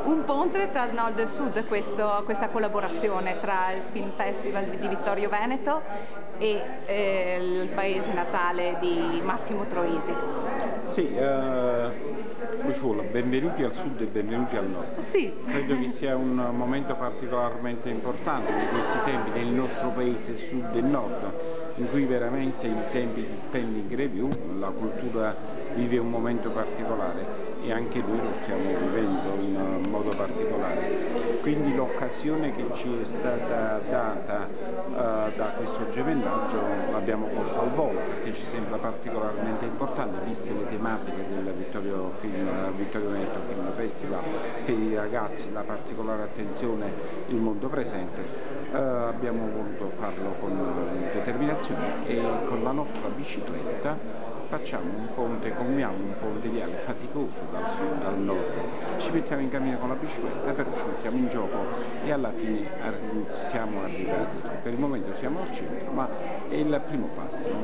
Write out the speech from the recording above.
un ponte tra il nord e il sud, questa collaborazione tra il Film Festival di Vittorio Veneto e il paese natale di Massimo Troisi. Sì, benvenuti al sud e benvenuti al nord. Sì. Credo che sia un momento particolarmente importante di questi tempi nel nostro paese sud e nord, in cui veramente in tempi di spending review la cultura vive un momento particolare e anche noi lo stiamo vivendo in modo particolare. Quindi l'occasione che ci è stata data da questo gemellaggio l'abbiamo colta al volo, perché ci sembra particolarmente importante, viste le tematiche del Vittorio Veneto Film Festival, per i ragazzi, la particolare attenzione, il mondo presente. Abbiamo voluto farlo con determinazione e con la nostra bicicletta facciamo un ponte, commiamo un ponte viale faticoso dal sud al nord, ci mettiamo in cammino con la bicicletta, però ci mettiamo in gioco e alla fine siamo arrivati. Per il momento siamo al centro, ma è il primo passo.